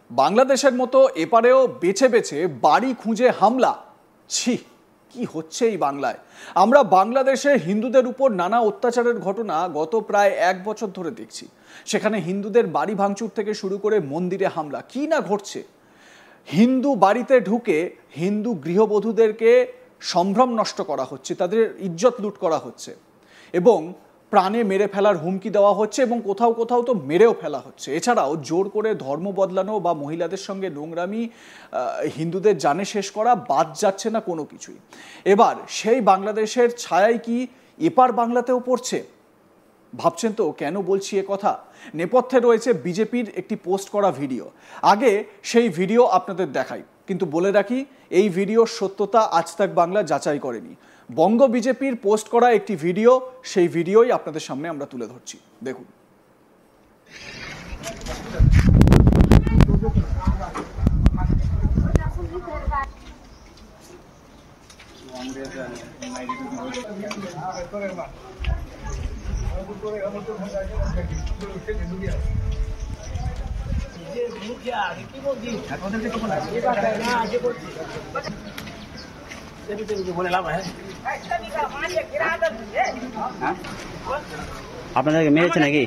বাংলাদেশের মতো এপারেও বেছে বেছে বাড়ি খুঁজে হামলা। ছি, কি হচ্ছে এই বাংলায়? আমরা বাংলাদেশে হিন্দুদের উপর নানা অত্যাচারের ঘটনা গত প্রায় 1 বছর ধরে দেখছি। সেখানে হিন্দুদের বাড়ি ভাঙচুর থেকে শুরু করে মন্দিরে হামলা, কি না ঘটছে। হিন্দু বাড়িতে ঢুকে হিন্দু গৃহবধূদেরকে সম্ভ্রম নষ্ট করা হচ্ছে, তাদের ইজ্জত লুট করা হচ্ছে এবং প্রাণে মেরে ফেলার হুমকি দেওয়া হচ্ছে এবং কোথাও কোথাও তো মেরেও ফেলা হচ্ছে। এছাড়াও জোর করে ধর্ম বদলানো বা মহিলাদের সঙ্গে নোংরামি, হিন্দুদের জানে শেষ করা বাদ যাচ্ছে না কোনো কিছুই। এবার সেই বাংলাদেশের ছায়াই কি এপার বাংলাতেও পড়ছে? ভাবছেন তো কেন বলছি এ কথা? নেপথ্যে রয়েছে বিজেপির একটি পোস্ট করা ভিডিও। আগে সেই ভিডিও আপনাদের দেখাই, কিন্তু বলে রাখি এই ভিডিওর সত্যতা আজ তাক বাংলা যাচাই করেনি। বঙ্গ বিজেপির পোস্ট করা একটি ভিডিও, সেই ভিডিওই আপনাদের সামনে আমরা তুলে ধরছি, দেখুন। আপনাদেরকে মেরেছে নাকি?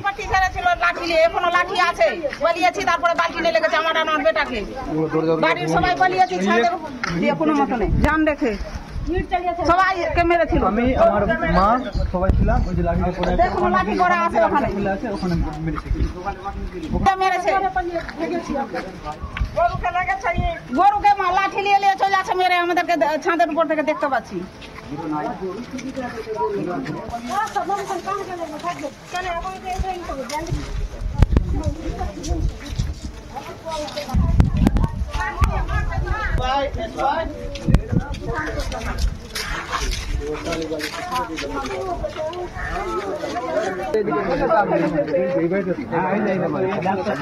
লাঠি এখনো লাঠি আছে, পালিয়েছি, তারপরে বালতি নিয়ে লেগেছে আমার আমার বেটাকে। বাড়ির সবাই পালিয়েছি, ছাদের দিয়ে কোনো মতো নেই, জান রেখে সবাইকে মেরেছিল। আমি আমার মা সবাই ছিলাম, ওই যে লাঠিটা পড়ে আছে, দেখুন লাঠি করা আছে ওখানে, ওখানে মেরেছে। গরুকে লাঠি নিয়ে নিয়ে চলে যাচ্ছে মেরে, আমাদেরকে ছাদের উপর থেকে দেখতে পাচ্ছি।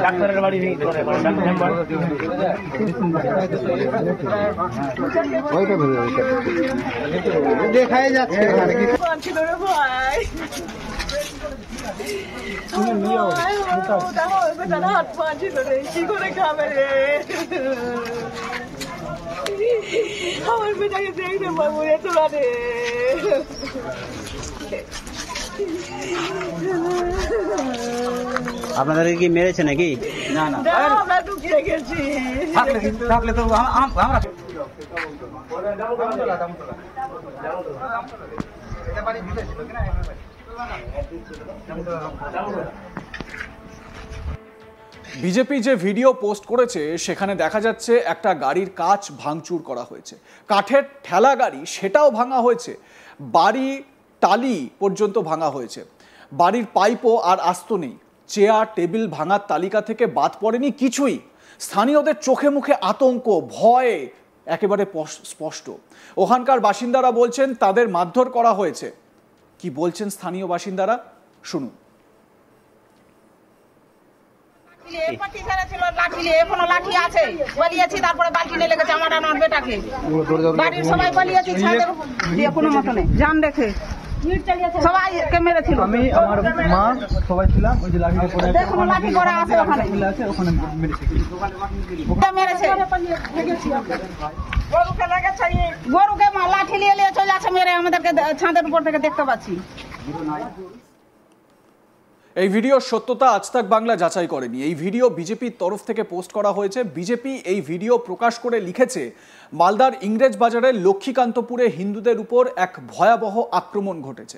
ডাক্তারের বাড়ি দেখাই যাচ্ছে কি করে খাবে রে? আমার বেটাকে দেখতে পাবো এত রাতে। আপনাদেরকে কি মেরেছে নাকি? না না, আমরা ঢুকিয়ে গেছি। থাকলে তো আমরা বিজেপি যে ভিডিও পোস্ট করেছে সেখানে দেখা যাচ্ছে একটা গাড়ির কাঁচ ভাঙচুর করা হয়েছে, কাঠের ঠেলা গাড়ি সেটাও ভাঙা হয়েছে, বাড়ি টালি পর্যন্ত ভাঙা হয়েছে, বাড়ির পাইপও আর আস্ত নেই, চেয়ার টেবিল ভাঙার তালিকা থেকে বাদ পড়েনি কিছুই। স্থানীয়দের চোখে মুখে আতঙ্ক, ভয় একেবারে স্পষ্ট। ওখানকার বাসিন্দারা বলছেন তাদের মারধর করা হয়েছে। কি বলছেন স্থানীয় বাসিন্দারা, শুনুন। লাঠি এখনো লাঠি আছে, পালিয়েছি, তারপরে বালতি নিয়ে লেগেছে আমার আমার বেটাকে। বাড়ির সবাই পালিয়েছি, ছাদের দিয়ে কোনো মতো নেই, জান রেখে সবাইকে মেরেছিল। আমি আমার মা সবাই ছিলাম, ওই যে লাঠিটা পড়ে আছে, দেখুন লাঠি করা আছে ওখানে, ওখানে মেরেছে। গরুকে লাঠি নিয়ে নিয়ে চলে যাচ্ছে মেরে, আমাদেরকে ছাদের উপর থেকে দেখতে পাচ্ছি। এই ভিডিওর সত্যতা আজ তাক বাংলা যাচাই করেনি। এই ভিডিও বিজেপির তরফ থেকে পোস্ট করা হয়েছে। বিজেপি এই ভিডিও প্রকাশ করে লিখেছে, মালদার ইংরেজ বাজারের লক্ষ্মীকান্তপুরে হিন্দুদের উপর এক ভয়াবহ আক্রমণ ঘটেছে।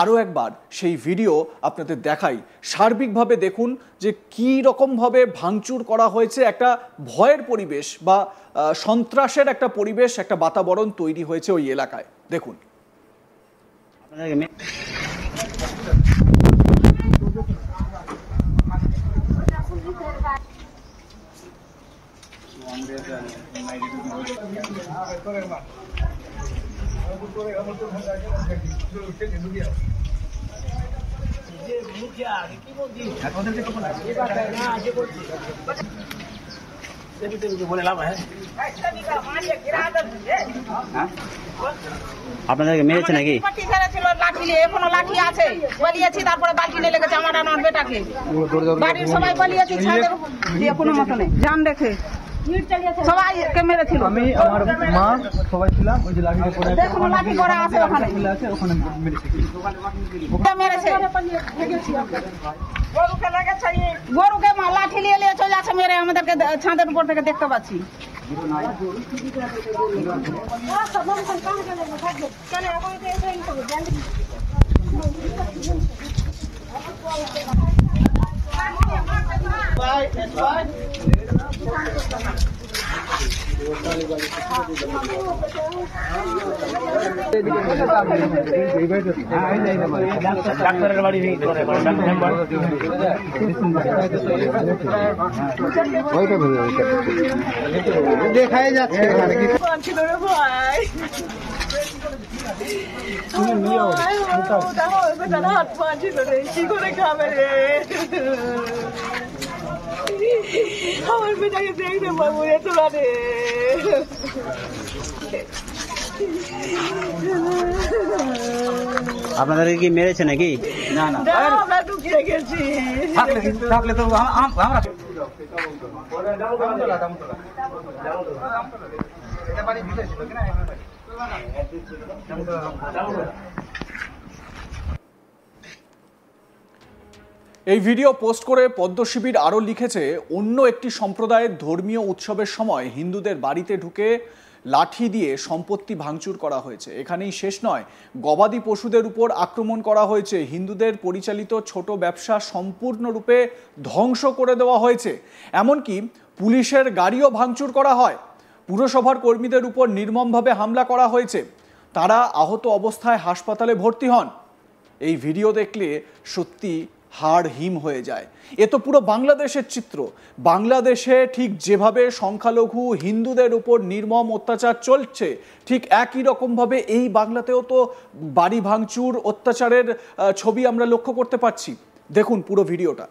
আরও একবার সেই ভিডিও আপনাদের দেখাই, সার্বিকভাবে দেখুন যে কী রকমভাবে ভাঙচুর করা হয়েছে। একটা ভয়ের পরিবেশ বা সন্ত্রাসের একটা পরিবেশ, একটা বাতাবরণ তৈরি হয়েছে ওই এলাকায়, দেখুন। আপনাদেরকে মেরেছে নাকি? পাটি ছেড়েছিল লাঠি নিয়ে, এখনো লাঠি আছে। পালিয়েছি, তারপরে বালতি নিয়ে লেগেছে আমার আর বেটাকে। বাড়ির সবাই পালিয়েছি, ছাদের দিয়ে কোনো মতো নেই, জান রেখে সবাইকে মেরেছিল। আমি আমার মা সবাই ছিলাম, ওই যে লাঠিতে পড়ে এখনো লাঠি করা আছে ওখানে। আছে ওখানে মেরেছে। ওটা মেরেছে গরুকে লাঠি নিয়ে নিয়ে চলে আসে মেরে আমাদেরকে ছাদের উপর থেকে দেখতে পাচ্ছি। ডাক্তারের বাড়ি ভেঙে দেখাই যাচ্ছে আমার বেটাকে দেখতে পাবো এত রাতে। আপনাদেরকে কি মেরেছে নাকি? না না আমরা ঢুকিয়ে গেছি। থাকলে তো আমরা এই ভিডিও পোস্ট করে পদ্ম শিবির আরও লিখেছে, অন্য একটি সম্প্রদায়ের ধর্মীয় উৎসবের সময় হিন্দুদের বাড়িতে ঢুকে লাঠি দিয়ে সম্পত্তি ভাঙচুর করা হয়েছে। এখানেই শেষ নয়, গবাদি পশুদের উপর আক্রমণ করা হয়েছে, হিন্দুদের পরিচালিত ছোট ব্যবসা সম্পূর্ণরূপে ধ্বংস করে দেওয়া হয়েছে, এমনকি পুলিশের গাড়িও ভাঙচুর করা হয়। পুরসভার কর্মীদের উপর নির্মমভাবে হামলা করা হয়েছে, তারা আহত অবস্থায় হাসপাতালে ভর্তি হন। এই ভিডিও দেখলে সত্যি হাড় হিম হয়ে যায়। এ তো পুরো বাংলাদেশের চিত্র। বাংলাদেশে ঠিক যেভাবে সংখ্যালঘু হিন্দুদের উপর নির্মম অত্যাচার চলছে, ঠিক একই রকমভাবে এই বাংলাতেও তো বাড়ি ভাঙচুর, অত্যাচারের ছবি আমরা লক্ষ্য করতে পারছি। দেখুন পুরো ভিডিওটা।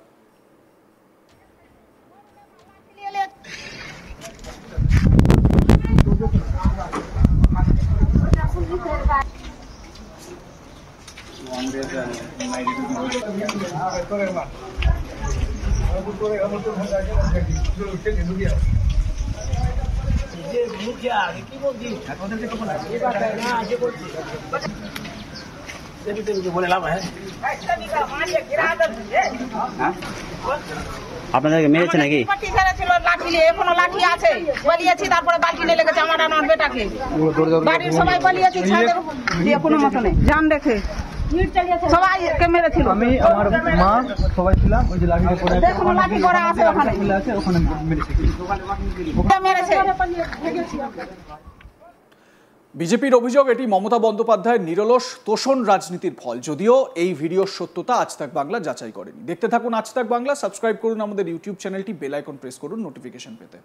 আপনাদেরকে মেরেছে নাকি? পাটি ছেড়েছিল লাঠি নিয়ে, এখনো লাঠি আছে। পালিয়েছি, তারপরে বালতি নিয়ে লেগেছে আমার আর বেটাকে। বাড়ির সবাই পালিয়েছি, ছাদের দিয়ে কোনো মতো নেই, জান রেখে সবাইকে মেরেছিল। আমি আমার মা সবাই ছিলাম, ওই যে লাঠিতে পড়ে এখনো লাঠি করা আছে ওখানে। আছে ওখানে মেরেছে। ওটা মেরেছে বিজেপির অভিযোগ, এটি মমতা বন্দ্যোপাধ্যায়ের নিরলস তোষণ রাজনীতির ফল। যদিও এই ভিডিওর সত্যতা আজ তাক বাংলা যাচাই করেনি। দেখতে থাকুন আজ তাক বাংলা, সাবস্ক্রাইব করুন আমাদের ইউটিউব চ্যানেলটি, বেল আইকন প্রেস করুন নোটিফিকেশন পেতে।